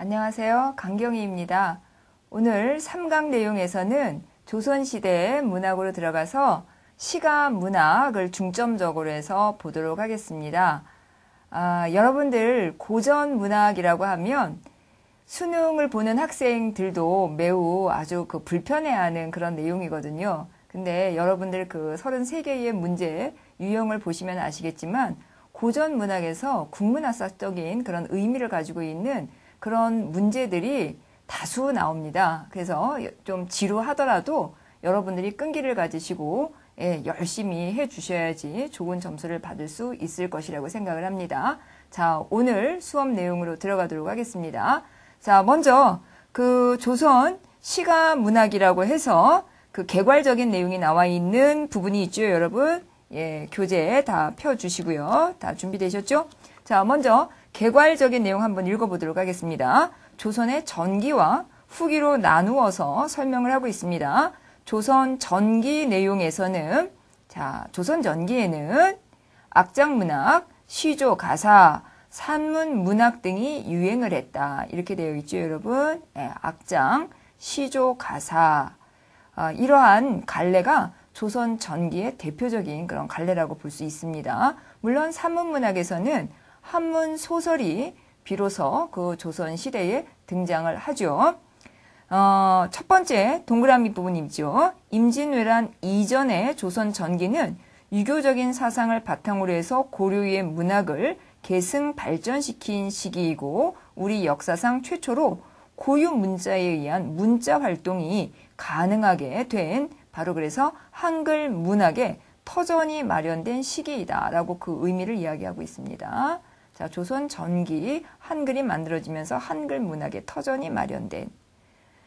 안녕하세요. 강경희입니다. 오늘 3강 내용에서는 조선시대의 문학으로 들어가서 시가 문학을 중점적으로 해서 보도록 하겠습니다. 여러분들 고전 문학이라고 하면 수능을 보는 학생들도 매우 아주 불편해하는 그런 내용이거든요. 근데 여러분들 33개의 문제 유형을 보시면 아시겠지만 고전 문학에서 국문학사적인 그런 의미를 가지고 있는 그런 문제들이 다수 나옵니다. 그래서 좀 지루하더라도 여러분들이 끈기를 가지시고 열심히 해주셔야지 좋은 점수를 받을 수 있을 것이라고 생각을 합니다. 자, 오늘 수업 내용으로 들어가도록 하겠습니다. 자, 먼저 조선 시가 문학이라고 해서 개괄적인 내용이 나와 있는 부분이 있죠, 여러분. 교재 다 펴주시고요. 다 준비되셨죠? 자, 먼저 개괄적인 내용 한번 읽어보도록 하겠습니다. 조선의 전기와 후기로 나누어서 설명을 하고 있습니다. 조선 전기 내용에서는 조선 전기에는 악장문학, 시조, 가사, 산문문학 등이 유행을 했다. 이렇게 되어 있죠, 여러분. 악장, 시조, 가사. 이러한 갈래가 조선 전기의 대표적인 그런 갈래라고 볼 수 있습니다. 물론 산문문학에서는 한문 소설이 비로소 조선 시대에 등장을 하죠. 첫 번째 동그라미 부분이죠. 임진왜란 이전의 조선 전기는 유교적인 사상을 바탕으로 해서 고려의 문학을 계승 발전시킨 시기이고 우리 역사상 최초로 고유 문자에 의한 문자 활동이 가능하게 된 바로 그래서 한글 문학의 터전이 마련된 시기이다라고 그 의미를 이야기하고 있습니다. 자, 조선 전기 한글이 만들어지면서 한글 문학의 터전이 마련된.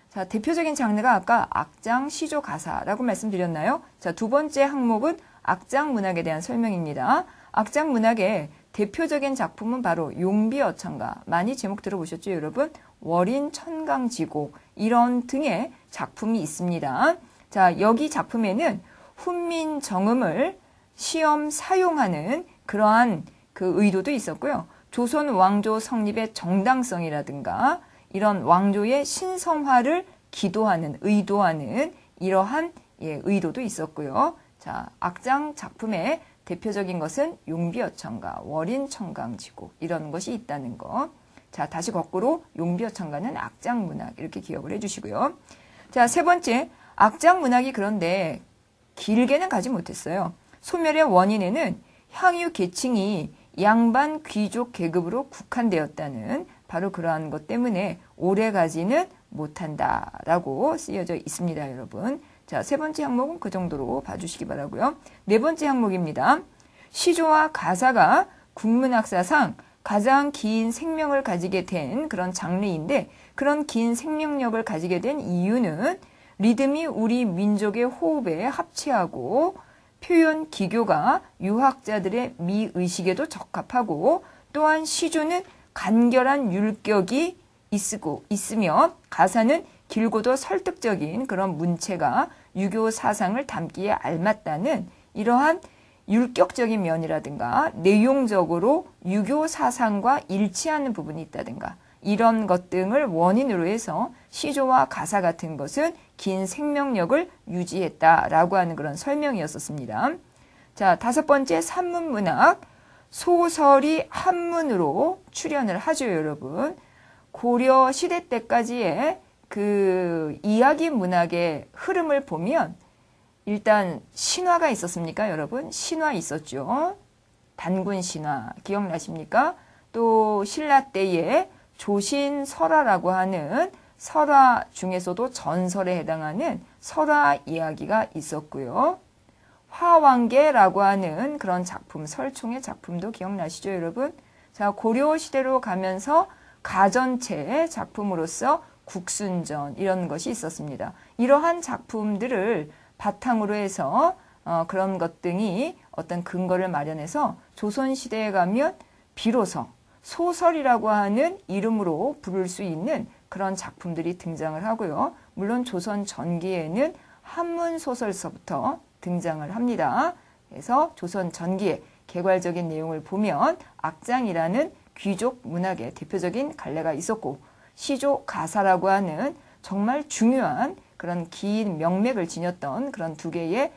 자, 대표적인 장르가 아까 악장, 시조, 가사라고 말씀드렸나요? 자, 두 번째 항목은 악장 문학에 대한 설명입니다. 악장 문학의 대표적인 작품은 바로 용비어천가. 많이 제목 들어보셨죠, 여러분? 월인 천강지곡 이런 등의 작품이 있습니다. 자, 여기 작품에는 훈민정음을 시험 사용하는 그러한 의도도 있었고요. 조선 왕조 성립의 정당성이라든가 이런 왕조의 신성화를 기도하는, 의도하는 이러한 의도도 있었고요. 자, 악장 작품의 대표적인 것은 용비어천가, 월인천강지곡 이런 것이 있다는 거. 자, 다시 거꾸로 용비어천가는 악장 문학 이렇게 기억을 해주시고요. 자, 세 번째 악장 문학이 그런데 길게는 가지 못했어요. 소멸의 원인에는 향유 계층이 양반 귀족 계급으로 국한되었다는 바로 그러한 것 때문에 오래 가지는 못한다라고 쓰여져 있습니다, 여러분. 자, 세 번째 항목은 그 정도로 봐주시기 바라고요. 네 번째 항목입니다. 시조와 가사가 국문학사상 가장 긴 생명을 가지게 된 그런 장르인데 그런 긴 생명력을 가지게 된 이유는 리듬이 우리 민족의 호흡에 합치하고 표현 기교가 유학자들의 미의식에도 적합하고 또한 시조는 간결한 율격이 있으며 가사는 길고도 설득적인 그런 문체가 유교 사상을 담기에 알맞다는 이러한 율격적인 면이라든가 내용적으로 유교 사상과 일치하는 부분이 있다든가 이런 것 등을 원인으로 해서 시조와 가사 같은 것은 긴 생명력을 유지했다라고 하는 그런 설명이었었습니다. 자, 다섯 번째 산문문학. 소설이 한문으로 출현을 하죠, 여러분. 고려 시대 때까지의 이야기 문학의 흐름을 보면 일단 신화가 있었습니까, 여러분? 신화 있었죠. 단군 신화 기억나십니까? 또 신라 때에 조신설화라고 하는 설화 중에서도 전설에 해당하는 설화 이야기가 있었고요. 화왕계라고 하는 그런 작품, 설총의 작품도 기억나시죠, 여러분? 자, 고려 시대로 가면서 가전체 작품으로서 국순전 이런 것이 있었습니다. 이러한 작품들을 바탕으로 해서 그런 것 등이 어떤 근거를 마련해서 조선시대에 가면 비로소 소설이라고 하는 이름으로 부를 수 있는 그런 작품들이 등장을 하고요. 물론 조선 전기에는 한문소설서부터 등장을 합니다. 그래서 조선 전기의 개괄적인 내용을 보면 악장이라는 귀족 문학의 대표적인 갈래가 있었고 시조 가사라고 하는 정말 중요한 그런 긴 명맥을 지녔던 그런 두 개의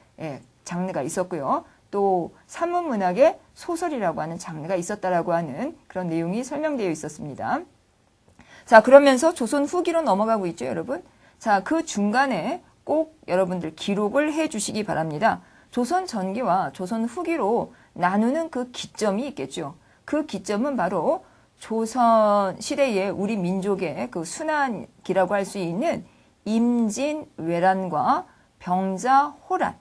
장르가 있었고요. 또 산문문학의 소설이라고 하는 장르가 있었다라고 하는 그런 내용이 설명되어 있었습니다. 자, 그러면서 조선 후기로 넘어가고 있죠, 여러분. 자, 그 중간에 꼭 여러분들 기록을 해 주시기 바랍니다. 조선 전기와 조선 후기로 나누는 그 기점이 있겠죠. 그 기점은 바로 조선 시대의 우리 민족의 그 순환기라고 할 수 있는 임진왜란과 병자호란,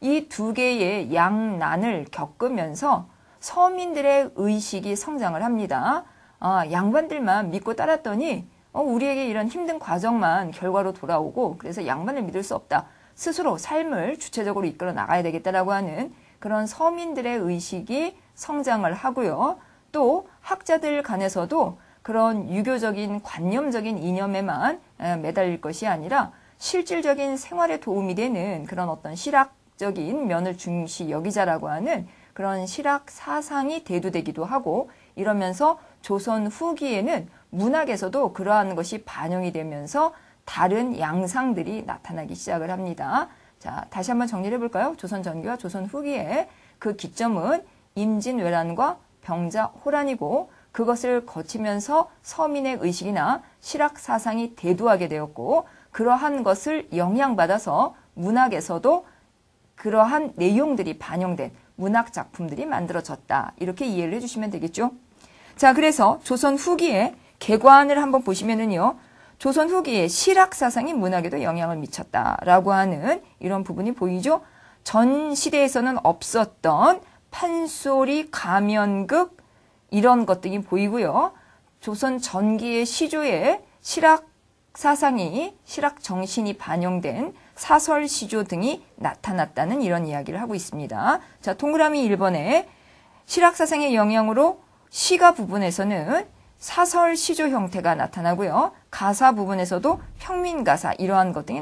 이 두 개의 양난을 겪으면서 서민들의 의식이 성장을 합니다. 양반들만 믿고 따랐더니 우리에게 이런 힘든 과정만 결과로 돌아오고, 그래서 양반을 믿을 수 없다. 스스로 삶을 주체적으로 이끌어 나가야 되겠다라고 하는 그런 서민들의 의식이 성장을 하고요. 또 학자들 간에서도 그런 유교적인 관념적인 이념에만 매달릴 것이 아니라 실질적인 생활에 도움이 되는 그런 어떤 실학적인 면을 중시 여기자라고 하는 그런 실학 사상이 대두되기도 하고, 이러면서 조선 후기에는 문학에서도 그러한 것이 반영이 되면서 다른 양상들이 나타나기 시작을 합니다. 자, 다시 한번 정리를 해볼까요? 조선 전기와 조선 후기의 그 기점은 임진왜란과 병자호란이고, 그것을 거치면서 서민의 의식이나 실학 사상이 대두하게 되었고, 그러한 것을 영향받아서 문학에서도 그러한 내용들이 반영된 문학 작품들이 만들어졌다. 이렇게 이해를 해주시면 되겠죠. 자, 그래서 조선 후기의 개관을 한번 보시면은요, 조선 후기의 실학 사상이 문학에도 영향을 미쳤다라고 하는 이런 부분이 보이죠. 전 시대에서는 없었던 판소리, 가면극 이런 것들이 보이고요. 조선 전기의 시조에 실학 사상이, 실학 정신이 반영된 사설 시조 등이 나타났다는 이런 이야기를 하고 있습니다. 자, 동그라미 1번에 실학 사상의 영향으로 시가 부분에서는 사설 시조 형태가 나타나고요. 가사 부분에서도 평민가사 이러한 것 등이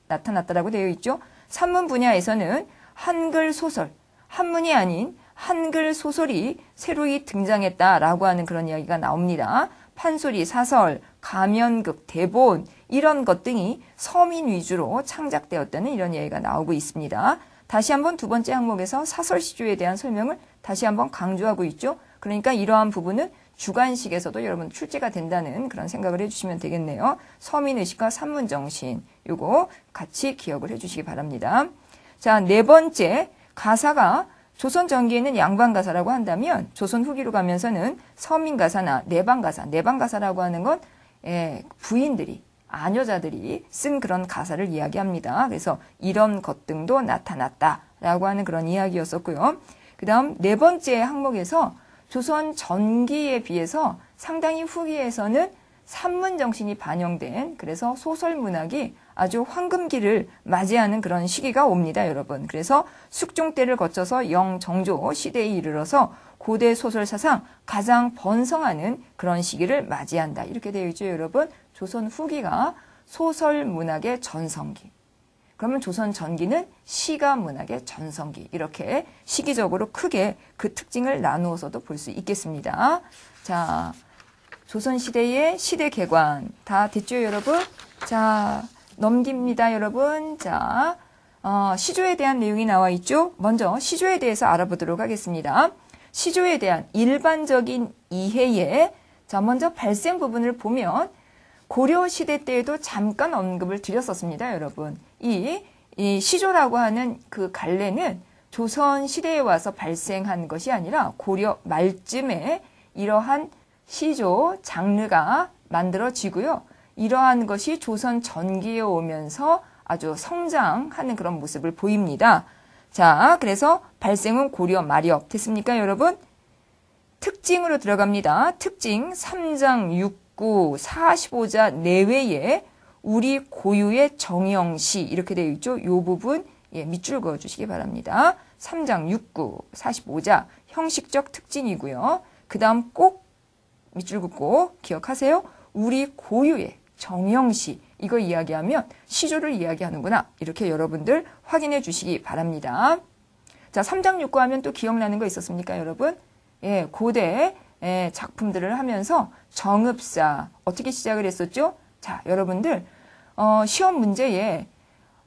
나타났다라고 되어 있죠. 산문 분야에서는 한글 소설, 한문이 아닌 한글 소설이 새로이 등장했다라고 하는 그런 이야기가 나옵니다. 판소리, 사설, 가면극, 대본 이런 것 등이 서민 위주로 창작되었다는 이런 이야기가 나오고 있습니다. 다시 한번 두 번째 항목에서 사설 시조에 대한 설명을 다시 한번 강조하고 있죠. 그러니까 이러한 부분은 주관식에서도 여러분 출제가 된다는 그런 생각을 해주시면 되겠네요. 서민의식과 산문정신 요거 같이 기억을 해주시기 바랍니다. 자, 네 번째 가사가 조선 전기에는 양반가사라고 한다면 조선 후기로 가면서는 서민가사나 내방가사, 내방가사라고 하는 건 부인들이, 아녀자들이 쓴 그런 가사를 이야기합니다. 그래서 이런 것 등도 나타났다라고 하는 그런 이야기였었고요. 그 다음 네 번째 항목에서 조선 전기에 비해서 상당히 후기에서는 산문 정신이 반영된, 그래서 소설 문학이 아주 황금기를 맞이하는 그런 시기가 옵니다, 여러분. 그래서 숙종 때를 거쳐서 영정조 시대에 이르러서 고대 소설 사상 가장 번성하는 그런 시기를 맞이한다. 이렇게 되어 있죠, 여러분. 조선 후기가 소설 문학의 전성기. 그러면 조선 전기는 시가 문학의 전성기. 이렇게 시기적으로 크게 그 특징을 나누어서도 볼 수 있겠습니다. 자, 조선시대의 시대 개관 다 됐죠, 여러분? 자, 넘깁니다, 여러분. 자, 시조에 대한 내용이 나와 있죠? 먼저 시조에 대해서 알아보도록 하겠습니다. 시조에 대한 일반적인 이해에, 자, 먼저 발생 부분을 보면 고려시대 때에도 잠깐 언급을 드렸었습니다, 여러분. 이 시조라고 하는 그 갈래는 조선시대에 와서 발생한 것이 아니라 고려 말쯤에 이러한 시조 장르가 만들어지고요. 이러한 것이 조선 전기에 오면서 아주 성장하는 그런 모습을 보입니다. 자, 그래서 발생은 고려 말이업 됐습니까, 여러분? 특징으로 들어갑니다. 특징 3장 6구 45자 내외에 우리 고유의 정영시 이렇게 되어 있죠. 이 부분 밑줄 그어주시기 바랍니다. 3장 6구 45자 형식적 특징이고요. 그 다음 꼭 밑줄 긋고 기억하세요. 우리 고유의 정영시 이거 이야기하면 시조를 이야기하는구나. 이렇게 여러분들 확인해 주시기 바랍니다. 자, 3장 6구 하면 또 기억나는 거 있었습니까, 여러분? 고대 작품들을 하면서 정읍사 어떻게 시작을 했었죠? 자, 여러분들 시험 문제에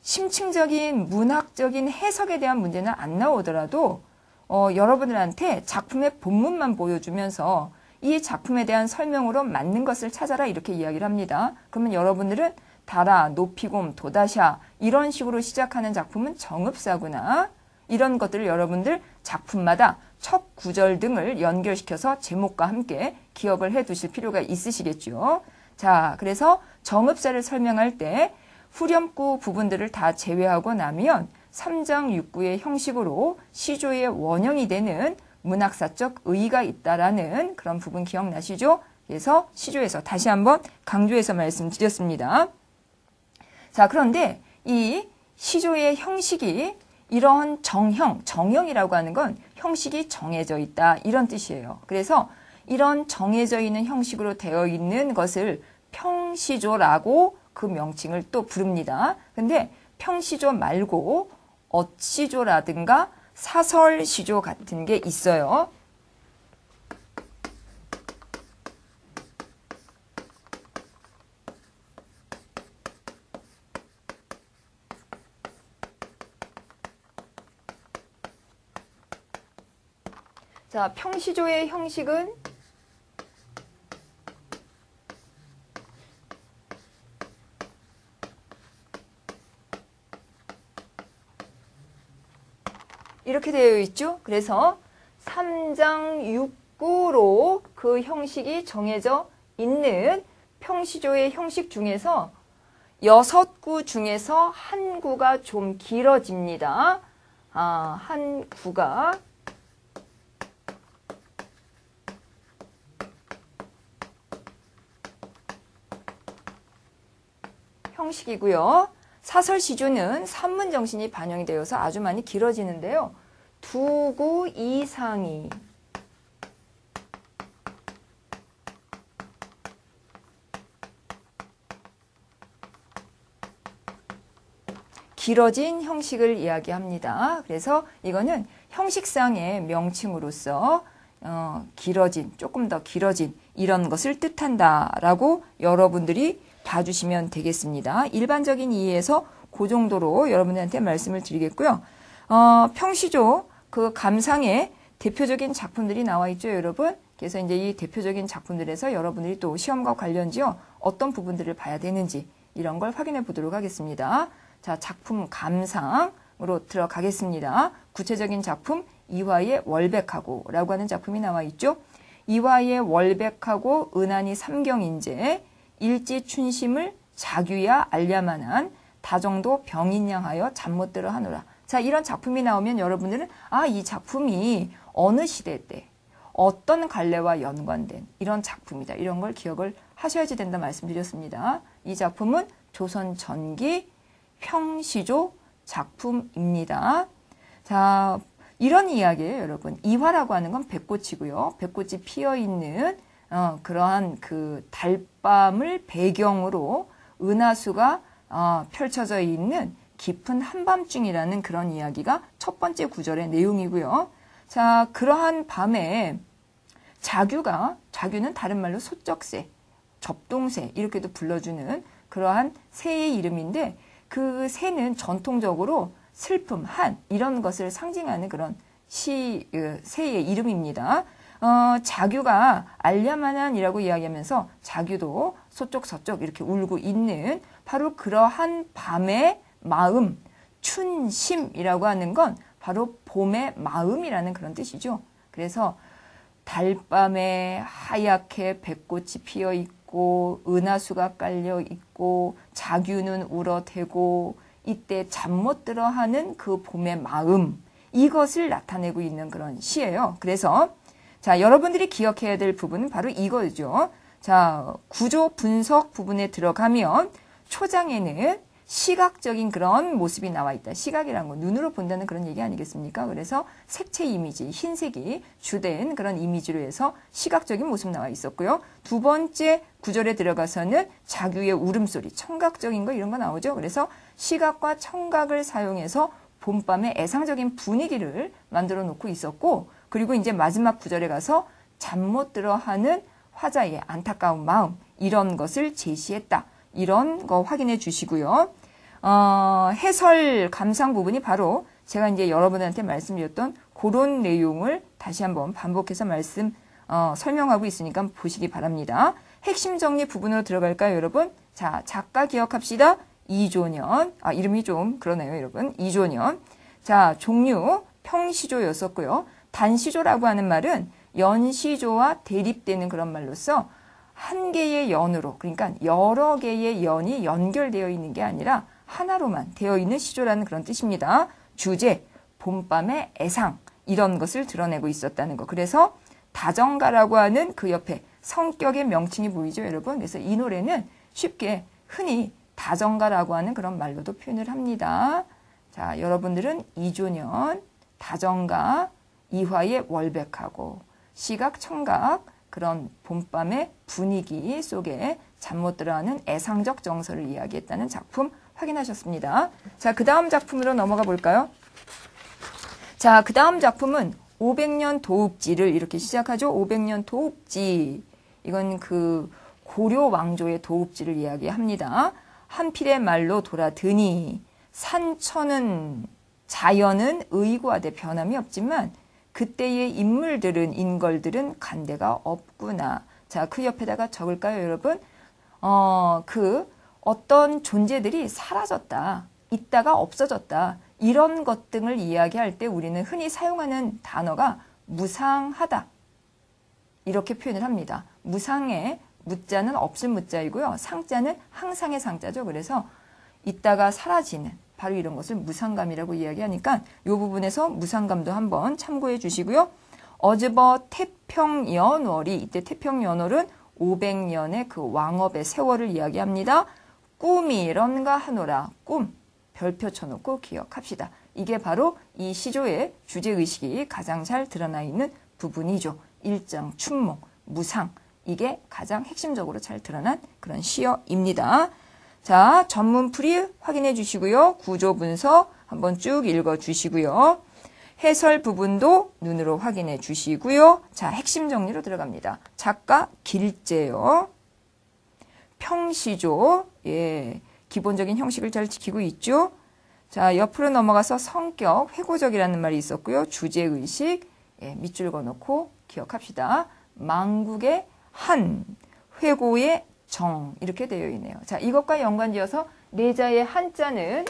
심층적인 문학적인 해석에 대한 문제는 안 나오더라도 여러분들한테 작품의 본문만 보여주면서 이 작품에 대한 설명으로 맞는 것을 찾아라 이렇게 이야기를 합니다. 그러면 여러분들은 다라, 노피곰, 도다샤 이런 식으로 시작하는 작품은 정읍사구나. 이런 것들을 여러분들 작품마다 첫 구절 등을 연결시켜서 제목과 함께 기억을 해 두실 필요가 있으시겠죠. 자, 그래서 정읍사를 설명할 때 후렴구 부분들을 다 제외하고 나면 3장 6구의 형식으로 시조의 원형이 되는 문학사적 의의가 있다라는 그런 부분 기억나시죠? 그래서 시조에서 다시 한번 강조해서 말씀드렸습니다. 자, 그런데 이 시조의 형식이 이런 정형이라고 하는 건 형식이 정해져 있다 이런 뜻이에요. 그래서 이런 정해져 있는 형식으로 되어 있는 것을 평시조라고 그 명칭을 또 부릅니다. 근데 평시조 말고 엇시조라든가 사설시조 같은 게 있어요. 자, 평시조의 형식은 이렇게 되어 있죠. 그래서 3장 6구로 그 형식이 정해져 있는 평시조의 형식 중에서 6구 중에서 한 구가 좀 길어집니다. 한 구가 형식이고요. 사설시조는 산문 정신이 반영이 되어서 아주 많이 길어지는데요. 2구 이상이 길어진 형식을 이야기합니다. 그래서 이거는 형식상의 명칭으로서 길어진, 조금 더 길어진 이런 것을 뜻한다라고 여러분들이 봐주시면 되겠습니다. 일반적인 이해에서 그 정도로 여러분들한테 말씀을 드리겠고요. 평시조 그 감상의 대표적인 작품들이 나와 있죠, 여러분. 그래서 이제 이 대표적인 작품들에서 여러분들이 또 시험과 관련지어 어떤 부분들을 봐야 되는지 이런 걸 확인해 보도록 하겠습니다. 자, 작품 감상으로 들어가겠습니다. 구체적인 작품 이화의 월백하고라고 하는 작품이 나와 있죠. 이화의 월백하고 은하니 삼경인제 일지춘심을 자규야 알야만한 다정도 병인양하여 잠 못 들어 하노라. 자, 이런 작품이 나오면 여러분들은 이 작품이 어느 시대 때 어떤 관례와 연관된 이런 작품이다. 이런 걸 기억을 하셔야지 된다 말씀드렸습니다. 이 작품은 조선 전기 평시조 작품입니다. 자, 이런 이야기예요, 여러분. 이화라고 하는 건 백꽃이고요. 백꽃이 피어있는 그러한 그 달밤을 배경으로 은하수가 펼쳐져 있는 깊은 한밤중이라는 그런 이야기가 첫 번째 구절의 내용이고요. 자, 그러한 밤에 자규는 다른 말로 소쩍새, 접동새 이렇게도 불러주는 그러한 새의 이름인데 그 새는 전통적으로 슬픔, 한 이런 것을 상징하는 그런 새의 이름입니다. 자규가 알야만한이라고 이야기하면서 자규도 소쪽 서쪽 이렇게 울고 있는 바로 그러한 밤의 마음, 춘심이라고 하는 건 바로 봄의 마음이라는 그런 뜻이죠. 그래서 달밤에 하얗게 백꽃이 피어 있고 은하수가 깔려 있고 자규는 울어대고 이때 잠 못 들어 하는 그 봄의 마음, 이것을 나타내고 있는 그런 시예요. 그래서 자, 여러분들이 기억해야 될 부분은 바로 이거죠. 자, 구조 분석 부분에 들어가면 초장에는 시각적인 그런 모습이 나와 있다. 시각이라는 건 눈으로 본다는 그런 얘기 아니겠습니까? 그래서 색채 이미지, 흰색이 주된 그런 이미지로 해서 시각적인 모습 나와 있었고요. 두 번째 구절에 들어가서는 자규의 울음소리, 청각적인 거 이런 거 나오죠. 그래서 시각과 청각을 사용해서 봄밤의 애상적인 분위기를 만들어 놓고 있었고, 그리고 이제 마지막 구절에 가서 잠 못 들어 하는 화자의 안타까운 마음, 이런 것을 제시했다. 이런 거 확인해 주시고요. 해설 감상 부분이 바로 제가 이제 여러분한테 말씀드렸던 그런 내용을 다시 한번 반복해서 설명하고 있으니까 보시기 바랍니다. 핵심 정리 부분으로 들어갈까요, 여러분? 자, 작가 기억합시다. 이조년. 이름이 좀 그러네요, 여러분. 이조년. 자, 종류 평시조였었고요. 단시조라고 하는 말은 연시조와 대립되는 그런 말로서 한 개의 연으로, 그러니까 여러 개의 연이 연결되어 있는 게 아니라 하나로만 되어 있는 시조라는 그런 뜻입니다. 주제, 봄밤의 애상, 이런 것을 드러내고 있었다는 거. 그래서 다정가라고 하는 그 옆에 성격의 명칭이 보이죠, 여러분? 그래서 이 노래는 쉽게 흔히 다정가라고 하는 그런 말로도 표현을 합니다. 자, 여러분들은 이조년, 다정가, 이화의 월백하고 시각, 청각, 그런 봄밤의 분위기 속에 잠 못 들어하는 애상적 정서를 이야기했다는 작품 확인하셨습니다. 자, 그 다음 작품으로 넘어가 볼까요? 자, 그 다음 작품은 500년 도읍지를 이렇게 시작하죠. 500년 도읍지. 이건 그 고려 왕조의 도읍지를 이야기합니다. 한필의 말로 돌아드니 산천은 자연은 의구하되 변함이 없지만 그때의 인걸들은 간대가 없구나. 자, 그 옆에다가 적을까요, 여러분? 어떤 존재들이 사라졌다. 있다가 없어졌다. 이런 것 등을 이야기할 때 우리는 흔히 사용하는 단어가 무상하다. 이렇게 표현을 합니다. 무상의 무자는 없을 무자이고요. 상자는 항상의 상자죠. 그래서 있다가 사라지는 바로 이런 것을 무상감이라고 이야기하니까 이 부분에서 무상감도 한번 참고해 주시고요. 어즈버 태평연월이, 이때 태평연월은 500년의 그 왕업의 세월을 이야기합니다. 꿈이런가 하노라. 꿈, 별표 쳐놓고 기억합시다. 이게 바로 이 시조의 주제의식이 가장 잘 드러나 있는 부분이죠. 일장, 춘몽, 무상, 이게 가장 핵심적으로 잘 드러난 그런 시어입니다. 자, 전문풀이 확인해 주시고요. 구조 분석 한번 쭉 읽어 주시고요. 해설 부분도 눈으로 확인해 주시고요. 자, 핵심 정리로 들어갑니다. 작가 길재요. 평시조, 예, 기본적인 형식을 잘 지키고 있죠. 자, 옆으로 넘어가서 성격, 회고적이라는 말이 있었고요. 주제의식, 예, 밑줄 그어놓고 기억합시다. 망국의 한, 회고의 정, 이렇게 되어 있네요. 자, 이것과 연관지어서 내자의 한자는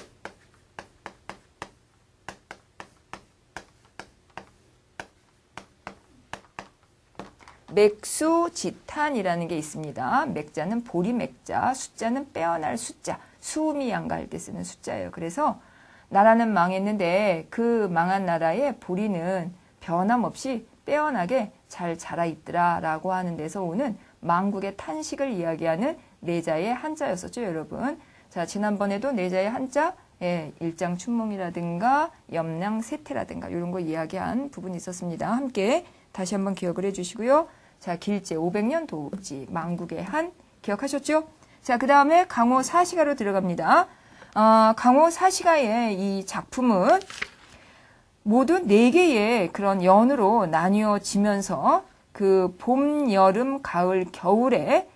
맥수지탄이라는 게 있습니다. 맥자는 보리맥자, 숫자는 빼어날 숫자, 수음이 양가할 때 쓰는 숫자예요. 그래서 나라는 망했는데 그 망한 나라의 보리는 변함없이 빼어나게 잘 자라있더라 라고 하는 데서 오는 망국의 탄식을 이야기하는 내자의 한자였었죠, 여러분. 자, 지난번에도 내자의 한자, 예, 일장춘몽이라든가 염량세태라든가 이런 거 이야기한 부분이 있었습니다. 함께 다시 한번 기억을 해주시고요. 자, 길재 500년 도읍지, 망국의 한 기억하셨죠? 자, 그 다음에 강호 사시가로 들어갑니다. 강호 사시가의 이 작품은 모두 4개의 그런 연으로 나뉘어지면서 그 봄, 여름, 가을, 겨울에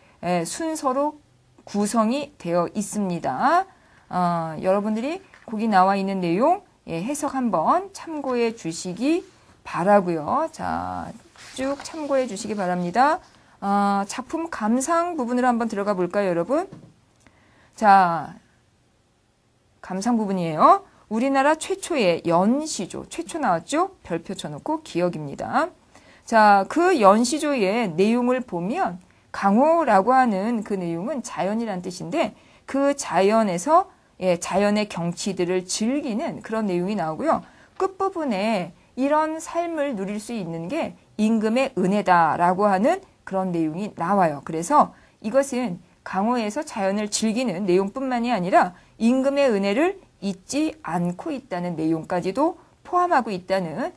순서로 구성이 되어 있습니다. 여러분들이 거기 나와 있는 내용 해석 한번 참고해 주시기 바라고요. 자, 쭉 참고해 주시기 바랍니다. 작품 감상 부분으로 한번 들어가 볼까요, 여러분? 자, 감상 부분이에요. 우리나라 최초의 연시조, 최초 나왔죠? 별표 쳐놓고 기억입니다. 자, 그 연시조의 내용을 보면 강호라고 하는 그 내용은 자연이란 뜻인데 그 자연에서 자연의 경치들을 즐기는 그런 내용이 나오고요. 끝부분에 이런 삶을 누릴 수 있는 게 임금의 은혜다라고 하는 그런 내용이 나와요. 그래서 이것은 강호에서 자연을 즐기는 내용뿐만이 아니라 임금의 은혜를 잊지 않고 있다는 내용까지도 포함하고 있다는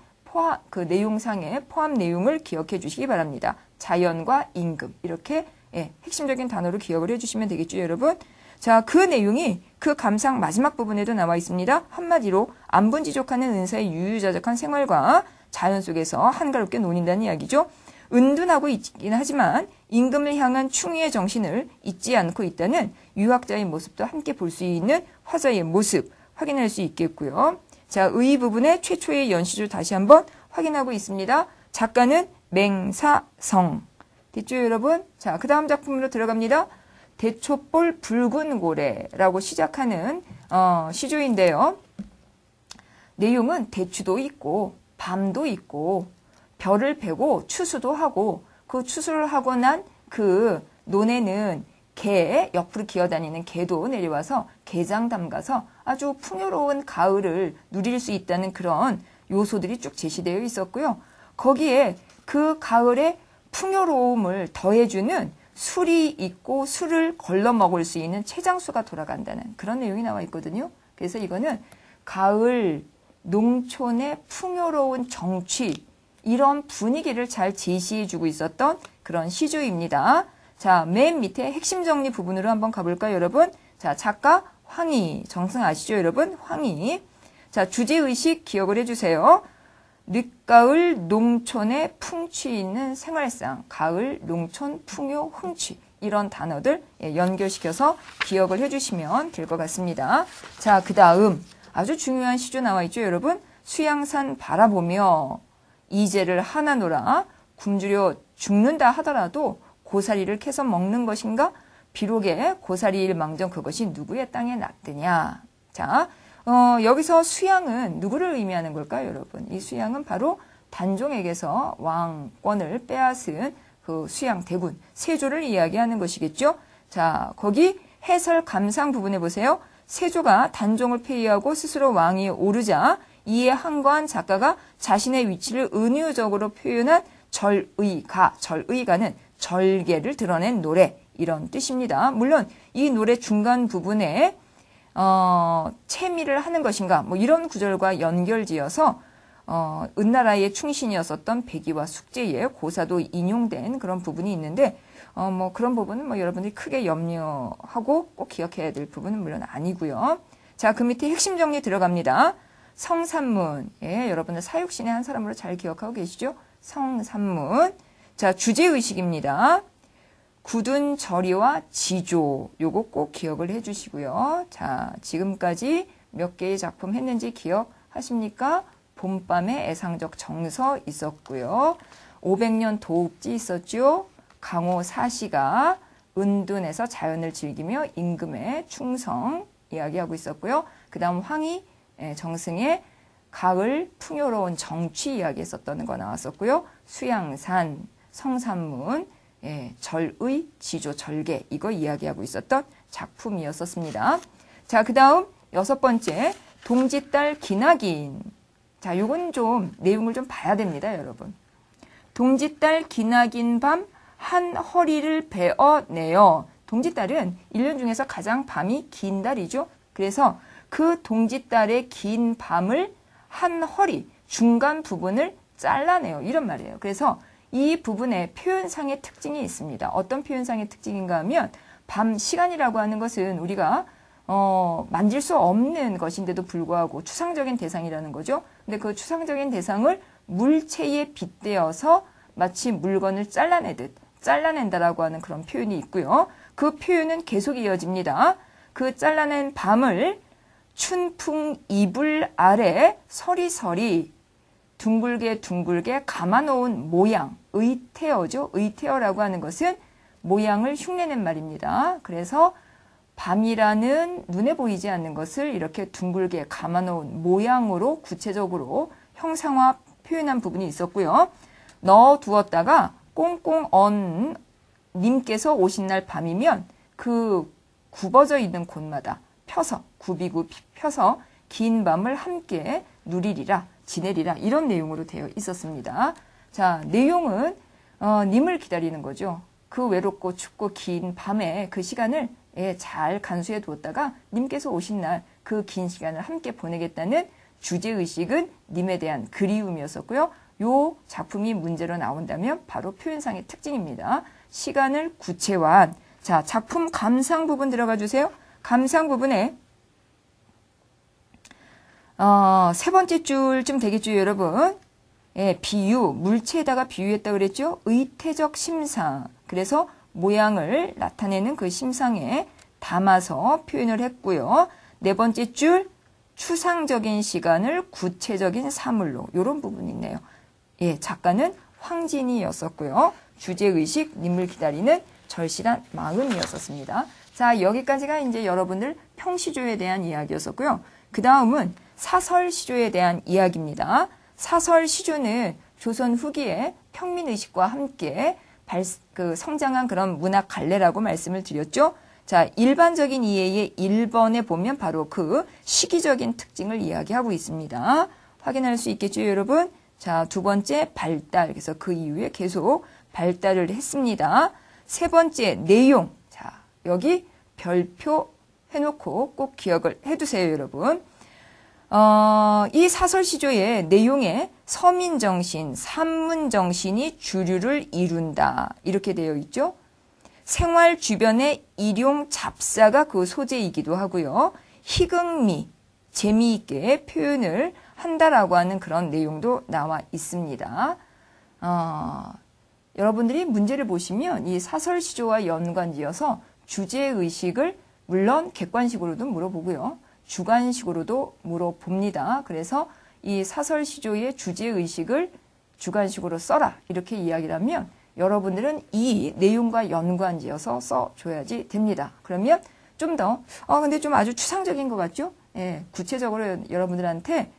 그 내용상의 포함 내용을 기억해 주시기 바랍니다. 자연과 임금 이렇게 핵심적인 단어로 기억을 해주시면 되겠죠, 여러분. 자, 그 내용이 그 감상 마지막 부분에도 나와 있습니다. 한마디로 안분지족하는 은사의 유유자적한 생활과 자연 속에서 한가롭게 논인다는 이야기죠. 은둔하고 있긴 하지만 임금을 향한 충의의 정신을 잊지 않고 있다는 유학자의 모습도 함께 볼 수 있는 화자의 모습 확인할 수 있겠고요. 자, 의 부분의 최초의 연시주 다시 한번 확인하고 있습니다. 작가는 맹사성. 됐죠, 여러분? 자, 그 다음 작품으로 들어갑니다. 대초볼 붉은 고래라고 시작하는 시조인데요. 내용은 대추도 있고 밤도 있고 별을 베고 추수도 하고 그 추수를 하고 난 그 논에는 개, 옆으로 기어다니는 개도 내려와서 게장 담가서 아주 풍요로운 가을을 누릴 수 있다는 그런 요소들이 쭉 제시되어 있었고요. 거기에 그 가을의 풍요로움을 더해주는 술이 있고 술을 걸러 먹을 수 있는 채장수가 돌아간다는 그런 내용이 나와 있거든요. 그래서 이거는 가을 농촌의 풍요로운 정취 이런 분위기를 잘 제시해주고 있었던 그런 시조입니다. 자, 맨 밑에 핵심 정리 부분으로 한번 가볼까요, 여러분? 자, 작가 황희, 정승 아시죠, 여러분? 황희. 자, 주제의식 기억을 해주세요. 늦가을 농촌의 풍취 있는 생활상, 가을 농촌 풍요 흥취 이런 단어들 연결시켜서 기억을 해주시면 될 것 같습니다. 자, 그 다음 아주 중요한 시조 나와 있죠, 여러분? 수양산 바라보며 이제를 하나노라 굶주려 죽는다 하더라도 고사리를 캐서 먹는 것인가? 비록에 고사리일 망정 그것이 누구의 땅에 났느냐. 자, 여기서 수양은 누구를 의미하는 걸까요, 여러분? 이 수양은 바로 단종에게서 왕권을 빼앗은 그 수양 대군, 세조를 이야기하는 것이겠죠? 자, 거기 해설 감상 부분에 보세요. 세조가 단종을 폐위하고 스스로 왕위에 오르자 이에 항거한 작가가 자신의 위치를 은유적으로 표현한 절의가는 절개를 드러낸 노래 이런 뜻입니다. 물론 이 노래 중간 부분에 채미를 하는 것인가 뭐 이런 구절과 연결지어서 은나라의 충신이었었던 백이와 숙제의 고사도 인용된 그런 부분이 있는데 뭐 그런 부분은 뭐 여러분들이 크게 염려하고 꼭 기억해야 될 부분은 물론 아니고요. 자, 그 밑에 핵심 정리 들어갑니다. 성산문, 예, 여러분들 사육신의 한 사람으로 잘 기억하고 계시죠? 성산문. 자, 주제의식입니다. 굳은 절이와 지조, 요거 꼭 기억을 해주시고요. 자, 지금까지 몇 개의 작품 했는지 기억하십니까? 봄밤의 애상적 정서 있었고요. 500년 도읍지 있었죠. 강호 사시가 은둔에서 자연을 즐기며 임금의 충성 이야기하고 있었고요. 그 다음 황희, 정승의 가을 풍요로운 정취 이야기 했었던 거 나왔었고요. 수양산, 성산문, 절의, 지조, 절개 이거 이야기하고 있었던 작품이었었습니다. 자, 그 다음 6번째 동지딸 기나긴. 자, 요건 좀 내용을 좀 봐야 됩니다, 여러분. 동지딸 기나긴 밤 한 허리를 베어내어. 동지딸은 1년 중에서 가장 밤이 긴 달이죠. 그래서 그 동지딸의 긴 밤을 한 허리, 중간 부분을 잘라내요. 이런 말이에요. 그래서 이 부분에 표현상의 특징이 있습니다. 어떤 표현상의 특징인가 하면 밤 시간이라고 하는 것은 우리가 만질 수 없는 것인데도 불구하고 추상적인 대상이라는 거죠. 근데 그 추상적인 대상을 물체에 빗대어서 마치 물건을 잘라낸다라고 하는 그런 표현이 있고요. 그 표현은 계속 이어집니다. 그 잘라낸 밤을 춘풍 이불 아래 서리서리 둥글게 감아놓은 모양, 의태어죠. 의태어라고 하는 것은 모양을 흉내낸 말입니다. 그래서 밤이라는 눈에 보이지 않는 것을 이렇게 둥글게 감아놓은 모양으로 구체적으로 형상화 표현한 부분이 있었고요. 넣어두었다가 꽁꽁 언 님께서 오신 날 밤이면 그 굽어져 있는 곳마다 굽이고 펴서 긴 밤을 함께 누리리라, 지내리라 이런 내용으로 되어 있었습니다. 자, 내용은 님을 기다리는 거죠. 그 외롭고 춥고 긴 밤에 그 시간을 잘 간수해 두었다가 님께서 오신 날 그 긴 시간을 함께 보내겠다는 주제의식은 님에 대한 그리움이었었고요. 요 작품이 문제로 나온다면 바로 표현상의 특징입니다. 시간을 구체화한. 자, 작품 감상 부분 들어가 주세요. 감상 부분에 세 번째 줄쯤 되겠죠, 여러분. 예, 비유, 물체에다가 비유했다 그랬죠? 의태적 심상. 그래서 모양을 나타내는 그 심상에 담아서 표현을 했고요. 네 번째 줄, 추상적인 시간을 구체적인 사물로. 이런 부분이 있네요. 예, 작가는 황진이였었고요. 주제의식, 님을 기다리는 절실한 마음이었었습니다. 자, 여기까지가 이제 여러분들 평시조에 대한 이야기였었고요. 그 다음은 사설시조에 대한 이야기입니다. 사설시조는 조선 후기에 평민의식과 함께 성장한 그런 문학 갈래라고 말씀을 드렸죠. 자, 일반적인 이해의 1번에 보면 바로 그 시기적인 특징을 이야기하고 있습니다. 확인할 수 있겠죠, 여러분? 자, 두 번째 발달. 그래서 그 이후에 계속 발달을 했습니다. 세 번째 내용. 자, 여기 별표 해놓고 꼭 기억을 해두세요, 여러분. 이 사설시조의 내용에 서민정신, 산문정신이 주류를 이룬다. 이렇게 되어 있죠. 생활 주변의 일용 잡사가 그 소재이기도 하고요. 희극미, 재미있게 표현을 한다라고 하는 그런 내용도 나와 있습니다. 여러분들이 문제를 보시면 이 사설시조와 연관지어서 주제의식을 물론 객관식으로도 물어보고요. 주관식으로도 물어봅니다. 그래서 이 사설시조의 주제의식을 주관식으로 써라 이렇게 이야기를 하면 여러분들은 이 내용과 연관지어서 써줘야지 됩니다. 그러면 좀 더 근데 좀 아주 추상적인 것 같죠? 예, 구체적으로 여러분들한테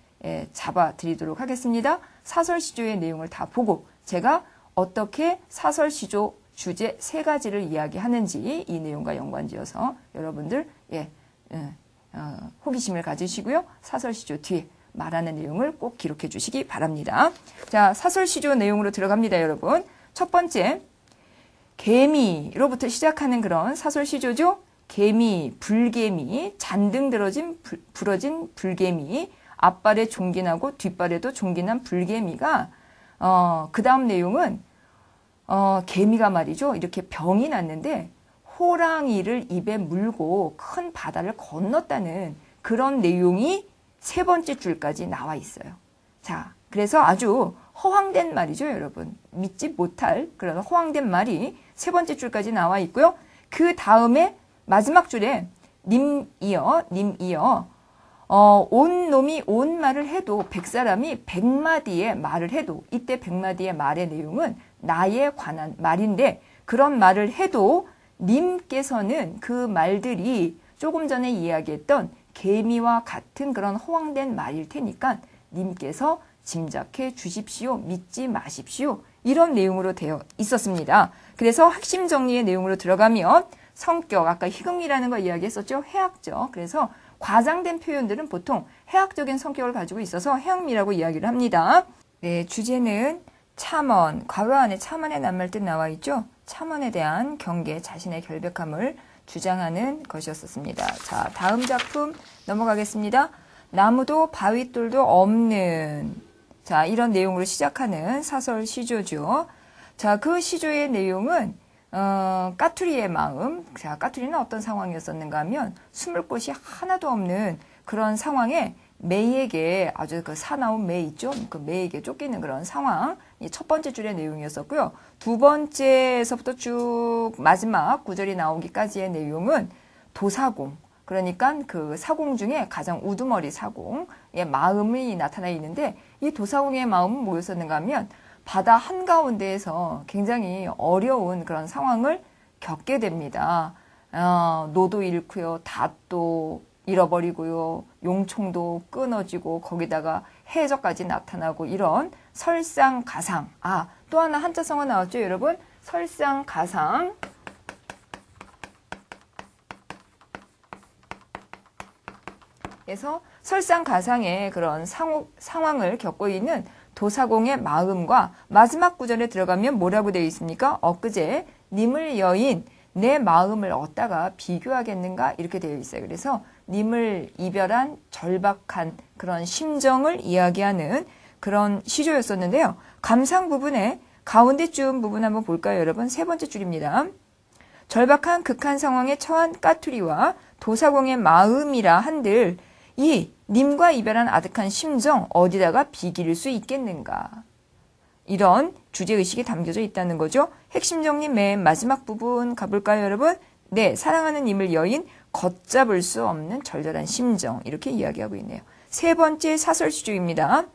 잡아드리도록 하겠습니다. 사설시조의 내용을 다 보고 제가 어떻게 사설시조 주제 3가지를 이야기하는지 이 내용과 연관지어서 여러분들 호기심을 가지시고요. 사설시조 뒤에 말하는 내용을 꼭 기록해 주시기 바랍니다. 자, 사설시조 내용으로 들어갑니다, 여러분. 첫 번째, 개미로부터 시작하는 그런 사설시조죠. 개미, 불개미, 잔등 부러진 불개미, 앞발에 종긴하고 뒷발에도 종긴한 불개미가 그 다음 내용은 개미가 말이죠. 이렇게 병이 났는데 호랑이를 입에 물고 큰 바다를 건넜다는 그런 내용이 세 번째 줄까지 나와 있어요. 자, 그래서 아주 허황된 말이죠, 여러분. 믿지 못할 그런 허황된 말이 세 번째 줄까지 나와 있고요. 그 다음에 마지막 줄에 님이여 온 놈이 온 말을 해도 100사람이 100마디의 말을 해도 이때 100마디의 말의 내용은 나에 관한 말인데 그런 말을 해도 님께서는 그 말들이 조금 전에 이야기했던 개미와 같은 그런 허황된 말일 테니까 님께서 짐작해 주십시오. 믿지 마십시오. 이런 내용으로 되어 있었습니다. 그래서 핵심 정리의 내용으로 들어가면 성격, 아까 희극미라는 거 이야기했었죠. 해학적. 그래서 과장된 표현들은 보통 해학적인 성격을 가지고 있어서 해학미라고 이야기를 합니다. 네, 주제는 참언, 괄호 안에 참언의 낱말뜻 나와 있죠. 참언에 대한 경계, 자신의 결백함을 주장하는 것이었습니다. 자, 다음 작품 넘어가겠습니다. 나무도 바윗돌도 없는, 자, 이런 내용으로 시작하는 사설 시조죠. 자, 그 시조의 내용은 까투리의 마음. 자, 까투리는 어떤 상황이었었는가 하면 숨을 곳이 하나도 없는 그런 상황에 매에게 아주 그 사나운 매 있죠? 그 매에게 쫓기는 그런 상황. 이 첫 번째 줄의 내용이었었고요. 두 번째에서부터 쭉 마지막 구절이 나오기까지의 내용은 도사공. 그러니까 그 사공 중에 가장 우두머리 사공의 마음이 나타나 있는데 이 도사공의 마음은 뭐였었는가 하면 바다 한가운데에서 굉장히 어려운 그런 상황을 겪게 됩니다. 노도 잃고요. 닷도 잃어버리고요. 용총도 끊어지고 거기다가 해저까지 나타나고 이런 설상가상. 또 하나 한자성어 나왔죠, 여러분? 설상가상. 그래서 설상가상의 그런 상황을 겪고 있는 도사공의 마음과 마지막 구절에 들어가면 뭐라고 되어 있습니까? 엊그제 님을 여인 내 마음을 얻다가 비교하겠는가 이렇게 되어 있어요. 그래서 님을 이별한 절박한 그런 심정을 이야기하는 그런 시조였었는데요. 감상 부분에 가운데쯤 부분 한번 볼까요, 여러분? 세 번째 줄입니다. 절박한 극한 상황에 처한 까투리와 도사공의 마음이라 한들 이 님과 이별한 아득한 심정 어디다가 비길 수 있겠는가? 이런 주제의식이 담겨져 있다는 거죠. 핵심 정리 맨 마지막 부분 가볼까요, 여러분? 네, 사랑하는 님을 여인 걷잡을 수 없는 절절한 심정 이렇게 이야기하고 있네요. 세 번째 사설시조입니다.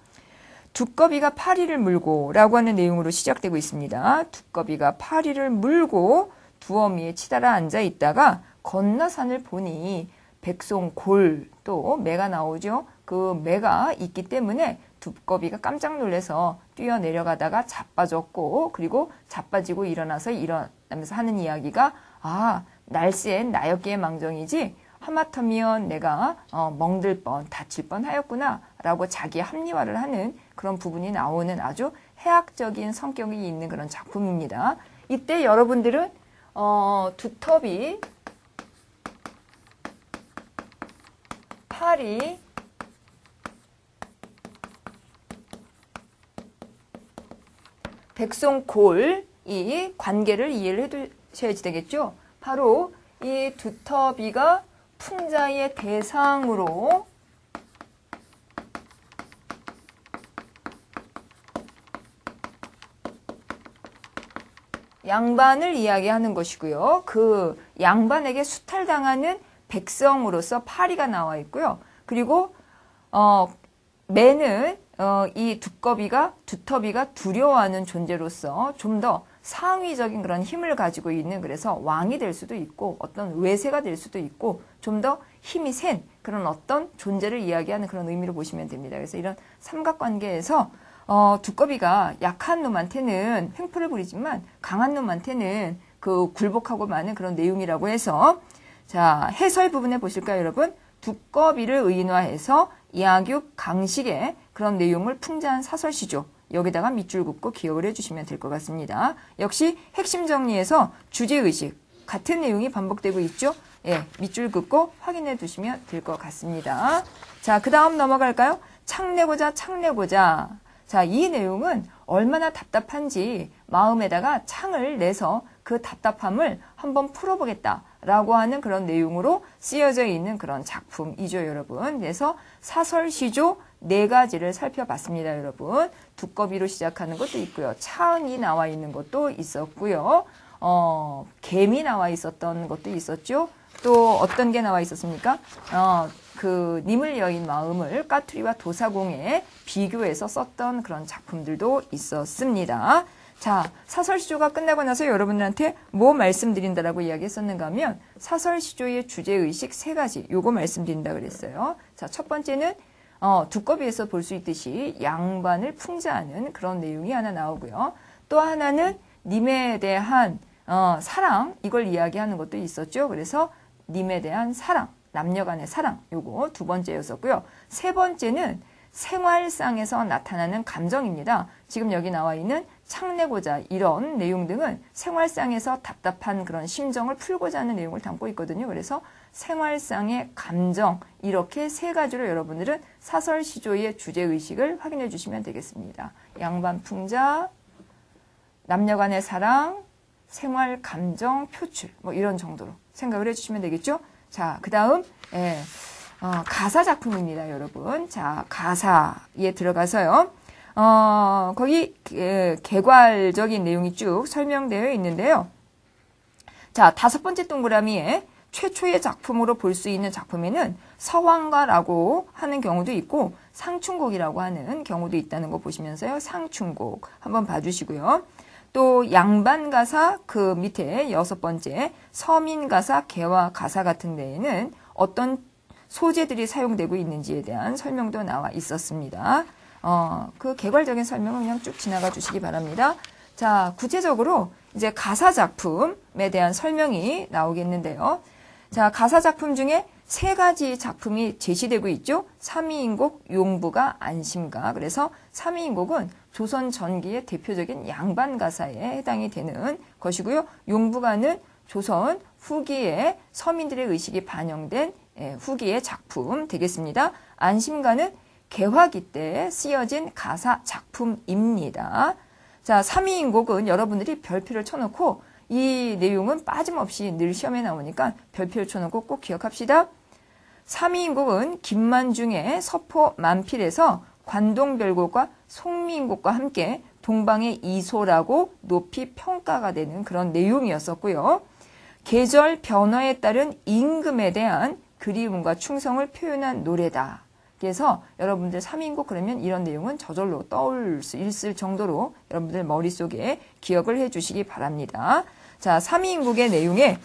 두꺼비가 파리를 물고 라고 하는 내용으로 시작되고 있습니다. 두꺼비가 파리를 물고 두어미에 치달아 앉아 있다가 건너 산을 보니 백송골 또 매가 나오죠. 그 매가 있기 때문에 두꺼비가 깜짝 놀라서 뛰어내려가다가 자빠졌고 그리고 자빠지고 일어나면서 하는 이야기가 날쌘 나였기에 망정이지 하마터면 내가 멍들 뻔 다칠 뻔 하였구나 라고 자기 합리화를 하는 그런 부분이 나오는 아주 해학적인 성격이 있는 그런 작품입니다. 이때 여러분들은 두터비, 파리, 백송골 이 관계를 이해를 해두셔야지 되겠죠. 바로 이 두터비가 풍자의 대상으로 양반을 이야기하는 것이고요. 그 양반에게 수탈당하는 백성으로서 파리가 나와 있고요. 그리고 매는 이 두터비가 두려워하는 존재로서 좀 더 상위적인 그런 힘을 가지고 있는 그래서 왕이 될 수도 있고 어떤 외세가 될 수도 있고 좀 더 힘이 센 그런 어떤 존재를 이야기하는 그런 의미로 보시면 됩니다. 그래서 이런 삼각관계에서 두꺼비가 약한 놈한테는 횡포를 부리지만 강한 놈한테는 그 굴복하고 마는 그런 내용이라고 해서 자 해설 부분에 보실까요, 여러분? 두꺼비를 의인화해서 약육 강식의 그런 내용을 풍자한 사설시조. 여기다가 밑줄 긋고 기억을 해주시면 될 것 같습니다. 역시 핵심 정리에서 주제의식 같은 내용이 반복되고 있죠. 예, 밑줄 긋고 확인해 두시면 될 것 같습니다. 자, 그 다음 넘어갈까요? 창내고자. 자, 이 내용은 얼마나 답답한지 마음에다가 창을 내서 그 답답함을 한번 풀어보겠다라고 하는 그런 내용으로 쓰여져 있는 그런 작품이죠, 여러분. 그래서 사설시조 4가지를 살펴봤습니다, 여러분. 두꺼비로 시작하는 것도 있고요. 창이 나와 있는 것도 있었고요. 개미 나와 있었던 것도 있었죠. 또 어떤 게 나와 있었습니까? 그 님을 여인 마음을 까투리와 도사공에 비교해서 썼던 그런 작품들도 있었습니다. 자, 사설시조가 끝나고 나서 여러분들한테 뭐 말씀드린다라고 이야기했었는가 하면 사설시조의 주제의식 3가지 요거 말씀드린다 그랬어요. 자, 첫 번째는 두꺼비에서 볼 수 있듯이 양반을 풍자하는 그런 내용이 하나 나오고요. 또 하나는 님에 대한 사랑 이걸 이야기하는 것도 있었죠. 그래서 님에 대한 사랑, 남녀 간의 사랑 요거 2번째였었고요. 3번째는 생활상에서 나타나는 감정입니다. 지금 여기 나와 있는 창내고자 이런 내용 등은 생활상에서 답답한 그런 심정을 풀고자 하는 내용을 담고 있거든요. 그래서 생활상의 감정 이렇게 3가지로 여러분들은 사설시조의 주제의식을 확인해 주시면 되겠습니다. 양반풍자, 남녀간의 사랑, 생활감정 표출 뭐 이런 정도로 생각을 해주시면 되겠죠. 자, 그 다음 가사 작품입니다, 여러분. 자, 가사에 들어가서요. 거기 개괄적인 내용이 쭉 설명되어 있는데요. 자, 5번째 동그라미에 최초의 작품으로 볼 수 있는 작품에는 서왕가라고 하는 경우도 있고 상춘곡이라고 하는 경우도 있다는 거 보시면서요. 상춘곡 한번 봐주시고요. 또 양반가사 그 밑에 6번째 서민가사, 개화가사 같은 데에는 어떤 소재들이 사용되고 있는지에 대한 설명도 나와 있었습니다. 그 개괄적인 설명은 그냥 쭉 지나가 주시기 바랍니다. 자, 구체적으로 이제 가사 작품에 대한 설명이 나오겠는데요. 자, 가사 작품 중에 3가지 작품이 제시되고 있죠. 삼위인곡, 용부가, 안심가. 그래서 삼위인곡은 조선 전기의 대표적인 양반 가사에 해당이 되는 것이고요. 용부가는 조선 후기에 서민들의 의식이 반영된 후기의 작품 되겠습니다. 안심가는 개화기 때 쓰여진 가사 작품입니다. 자, 삼위인곡은 여러분들이 별표를 쳐놓고 이 내용은 빠짐없이 늘 시험에 나오니까 별표를 쳐놓고 꼭 기억합시다. 삼위인곡은 김만중의 서포 만필에서 관동별곡과 송미인곡과 함께 동방의 이소라고 높이 평가가 되는 그런 내용이었었고요. 계절 변화에 따른 임금에 대한 그리움과 충성을 표현한 노래다. 그래서 여러분들 3인국 그러면 이런 내용은 저절로 떠올 수 있을 정도로 여러분들 머릿속에 기억을 해 주시기 바랍니다. 자, 3인국의 내용에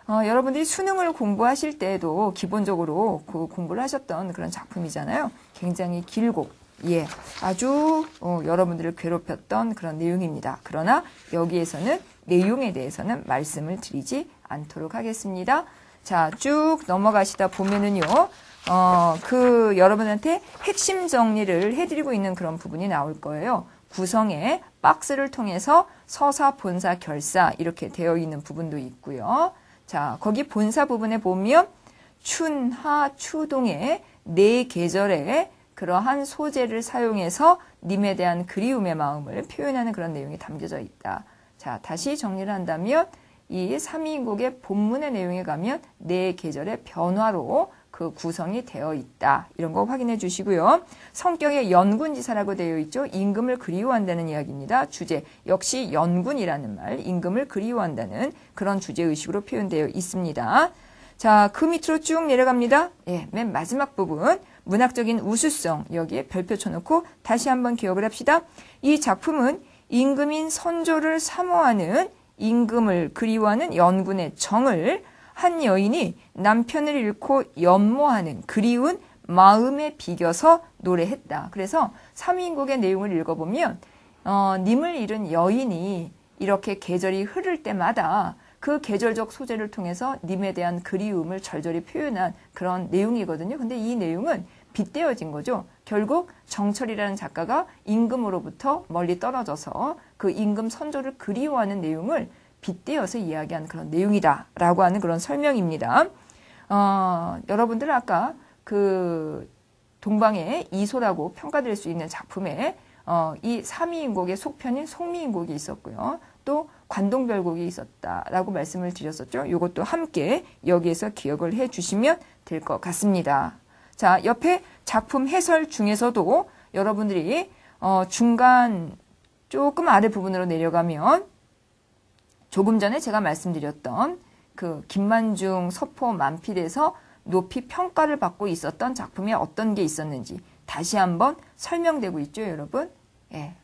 여러분들이 수능을 공부하실 때에도 기본적으로 그 공부를 하셨던 그런 작품이잖아요. 굉장히 길고 아주 여러분들을 괴롭혔던 그런 내용입니다. 그러나 여기에서는 내용에 대해서는 말씀을 드리지 않도록 하겠습니다. 자, 쭉 넘어가시다 보면은요, 여러분한테 핵심 정리를 해드리고 있는 그런 부분이 나올 거예요. 구성의 박스를 통해서 서사, 본사, 결사 이렇게 되어 있는 부분도 있고요. 자, 거기 본사 부분에 보면 춘, 하, 추동의 네 계절의 그러한 소재를 사용해서 님에 대한 그리움의 마음을 표현하는 그런 내용이 담겨져 있다. 자, 다시 정리를 한다면 이 3인국의 본문의 내용에 가면 네 계절의 변화로 그 구성이 되어 있다. 이런 거 확인해 주시고요. 성격의 연군지사라고 되어 있죠. 임금을 그리워한다는 이야기입니다. 주제 역시 연군이라는 말, 임금을 그리워한다는 그런 주제의식으로 표현되어 있습니다. 자, 그 밑으로 쭉 내려갑니다. 맨 마지막 부분 문학적인 우수성 여기에 별표 쳐놓고 다시 한번 기억을 합시다. 이 작품은 임금인 선조를 사모하는 임금을 그리워하는 연군의 정을 한 여인이 남편을 잃고 연모하는 그리운 마음에 비겨서 노래했다. 그래서 3인국의 내용을 읽어보면 님을 잃은 여인이 이렇게 계절이 흐를 때마다 그 계절적 소재를 통해서 님에 대한 그리움을 절절히 표현한 그런 내용이거든요. 근데 이 내용은 빗대어진 거죠. 결국 정철이라는 작가가 임금으로부터 멀리 떨어져서 그 임금 선조를 그리워하는 내용을 빗대어서 이야기한 그런 내용이다라고 하는 그런 설명입니다. 여러분들 아까 그 동방의 이소라고 평가될 수 있는 작품에 이 삼위인곡의 속편인 송미인곡이 있었고요. 또 관동별곡이 있었다라고 말씀을 드렸었죠. 이것도 함께 여기에서 기억을 해 주시면 될 것 같습니다. 자, 옆에 작품 해설 중에서도 여러분들이 중간 조금 아래 부분으로 내려가면 조금 전에 제가 말씀드렸던 그 김만중 서포 만필에서 높이 평가를 받고 있었던 작품에 어떤 게 있었는지 다시 한번 설명되고 있죠, 여러분.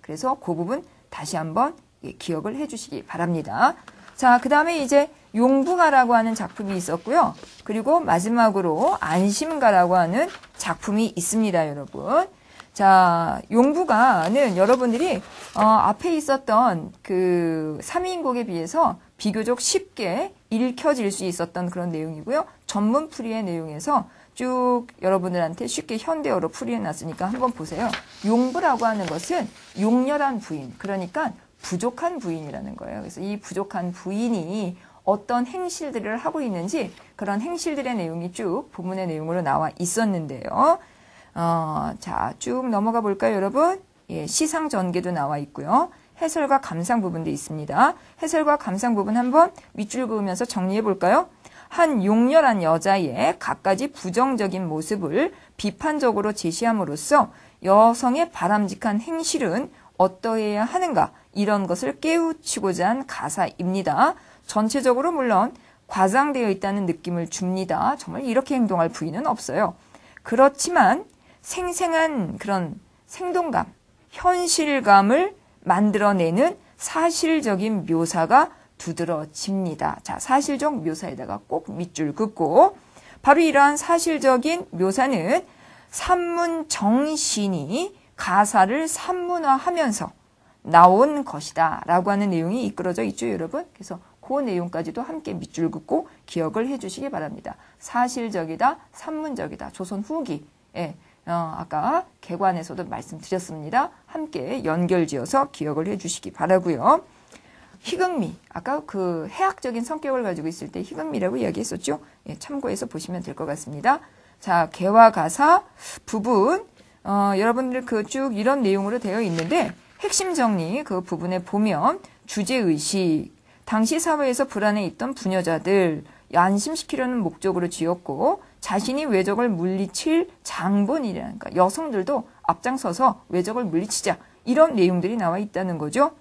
그래서 그 부분 다시 한번 기억을 해 주시기 바랍니다. 자, 그 다음에 이제 용부가라고 하는 작품이 있었고요. 그리고 마지막으로 안심가라고 하는 작품이 있습니다, 여러분. 자, 용부가는 여러분들이 앞에 있었던 그 3인곡에 비해서 비교적 쉽게 읽혀질 수 있었던 그런 내용이고요. 전문 풀이의 내용에서 쭉 여러분들한테 쉽게 현대어로 풀이해놨으니까 한번 보세요. 용부라고 하는 것은 용렬한 부인, 그러니까 부족한 부인이라는 거예요. 그래서 이 부족한 부인이 어떤 행실들을 하고 있는지 그런 행실들의 내용이 쭉 본문의 내용으로 나와 있었는데요. 자, 쭉 넘어가 볼까요, 여러분? 시상 전개도 나와 있고요. 해설과 감상 부분도 있습니다. 해설과 감상 부분 한번 밑줄 그으면서 정리해 볼까요? 한 용렬한 여자의 갖가지 부정적인 모습을 비판적으로 제시함으로써 여성의 바람직한 행실은 어떠해야 하는가, 이런 것을 깨우치고자 한 가사입니다. 전체적으로 물론 과장되어 있다는 느낌을 줍니다. 정말 이렇게 행동할 부인은 없어요. 그렇지만 생생한 그런 생동감, 현실감을 만들어내는 사실적인 묘사가 두드러집니다. 자, 사실적 묘사에다가 꼭 밑줄 긋고, 바로 이러한 사실적인 묘사는 산문 정신이 가사를 산문화하면서 나온 것이다 라고 하는 내용이 이끌어져 있죠, 여러분. 그래서 그 내용까지도 함께 밑줄 긋고 기억을 해 주시기 바랍니다. 사실적이다, 산문적이다, 조선 후기. 아까 개관에서도 말씀드렸습니다. 함께 연결지어서 기억을 해 주시기 바라고요. 희극미, 아까 그 해학적인 성격을 가지고 있을 때 희극미라고 이야기했었죠. 참고해서 보시면 될 것 같습니다. 자, 개화 가사 부분, 여러분들 그 쭉 이런 내용으로 되어 있는데 핵심 정리 그 부분에 보면 주제의식, 당시 사회에서 불안해 있던 부녀자들 안심시키려는 목적으로 지었고, 자신이 외적을 물리칠 장본이라니까 여성들도 앞장서서 외적을 물리치자, 이런 내용들이 나와 있다는 거죠.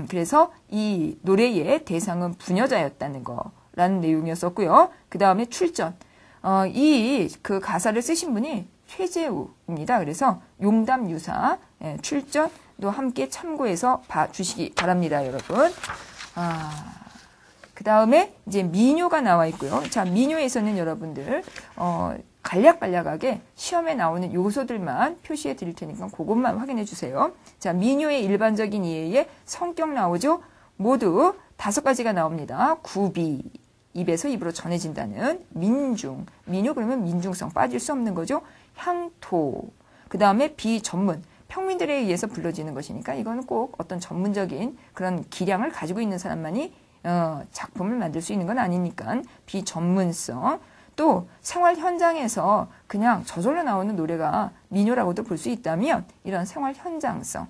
그래서 이 노래의 대상은 부녀자였다는 거라는 내용이었었고요. 그 다음에 출전. 이 그 가사를 쓰신 분이 최재우입니다. 그래서 용담유사 출전도 함께 참고해서 봐주시기 바랍니다, 여러분. 그 다음에 이제 민요가 나와 있고요. 자, 민요에서는 여러분들 간략간략하게 시험에 나오는 요소들만 표시해 드릴 테니까 그것만 확인해 주세요. 자, 민요의 일반적인 이해의 성격 나오죠. 모두 5가지가 나옵니다. 구비, 입에서 입으로 전해진다는 민중, 민요 그러면 민중성 빠질 수 없는 거죠. 향토, 그 다음에 비전문, 평민들에 의해서 불러지는 것이니까 이거는 꼭 어떤 전문적인 그런 기량을 가지고 있는 사람만이 작품을 만들 수 있는 건 아니니까 비전문성. 또 생활 현장에서 그냥 저절로 나오는 노래가 민요라고도 볼 수 있다면 이런 생활 현장성이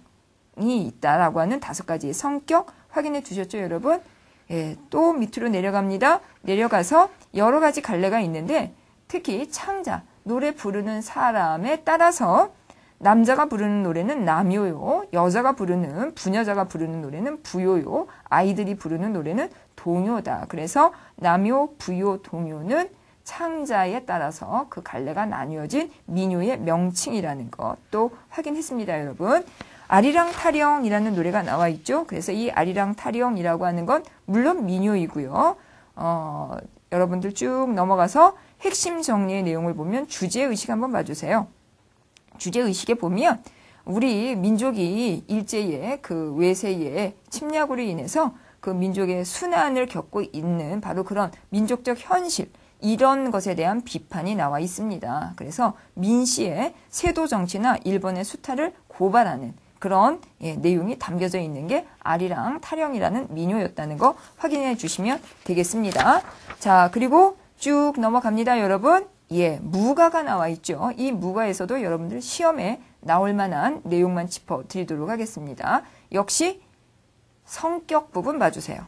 있다라고 하는 5가지의 성격 확인해 주셨죠, 여러분? 예, 또 밑으로 내려갑니다. 내려가서 여러 가지 갈래가 있는데 특히 창자, 노래 부르는 사람에 따라서 남자가 부르는 노래는 남요요, 여자가 부르는 부녀자가 부르는 노래는 부요요, 아이들이 부르는 노래는 동요다. 그래서 남요, 부요, 동요는 창자에 따라서 그 갈래가 나뉘어진 민요의 명칭이라는 것도 확인했습니다, 여러분. 아리랑 타령이라는 노래가 나와 있죠. 그래서 이 아리랑 타령이라고 하는 건 물론 민요이고요. 여러분들 쭉 넘어가서 핵심 정리의 내용을 보면 주제의식 한번 봐주세요. 주제의식에 보면 우리 민족이 일제의 그 외세의 침략으로 인해서 그 민족의 순환을 겪고 있는 바로 그런 민족적 현실, 이런 것에 대한 비판이 나와 있습니다. 그래서 민씨의 세도 정치나 일본의 수탈을 고발하는 그런 내용이 담겨져 있는 게 아리랑 타령이라는 민요였다는 거 확인해 주시면 되겠습니다. 자, 그리고 쭉 넘어갑니다, 여러분. 무가가 나와 있죠. 이 무가에서도 여러분들 시험에 나올 만한 내용만 짚어드리도록 하겠습니다. 역시 성격 부분 봐주세요.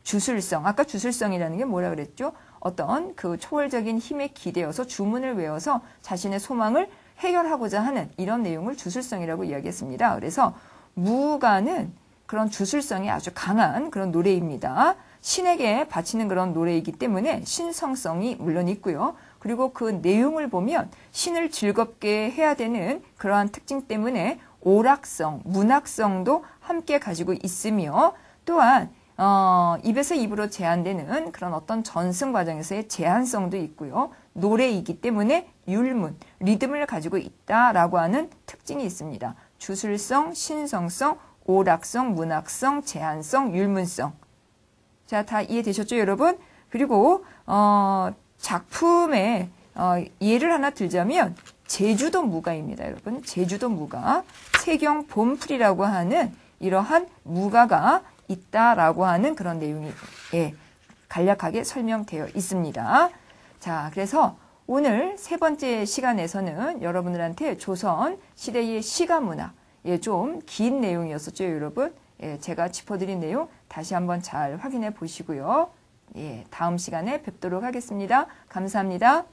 주술성, 아까 주술성이라는 게 뭐라 그랬죠? 어떤 그 초월적인 힘에 기대어서 주문을 외워서 자신의 소망을 해결하고자 하는 이런 내용을 주술성이라고 이야기했습니다. 그래서 무가는 그런 주술성이 아주 강한 그런 노래입니다. 신에게 바치는 그런 노래이기 때문에 신성성이 물론 있고요. 그리고 그 내용을 보면 신을 즐겁게 해야 되는 그러한 특징 때문에 오락성, 문학성도 함께 가지고 있으며 또한 입에서 입으로 제한되는 그런 어떤 전승 과정에서의 제한성도 있고요. 노래이기 때문에 율문, 리듬을 가지고 있다라고 하는 특징이 있습니다. 주술성, 신성성, 오락성, 문학성, 제한성, 율문성. 자, 다 이해되셨죠, 여러분? 그리고 작품의 예를 하나 들자면 제주도 무가입니다, 여러분. 제주도 무가. 세경 봄풀이라고 하는 이러한 무가가 있다라고 하는 그런 내용이 간략하게 설명되어 있습니다. 자, 그래서 오늘 3번째 시간에서는 여러분들한테 조선 시대의 시가 문화, 좀 긴 내용이었었죠, 여러분. 제가 짚어드린 내용 다시 한번 잘 확인해 보시고요. 다음 시간에 뵙도록 하겠습니다. 감사합니다.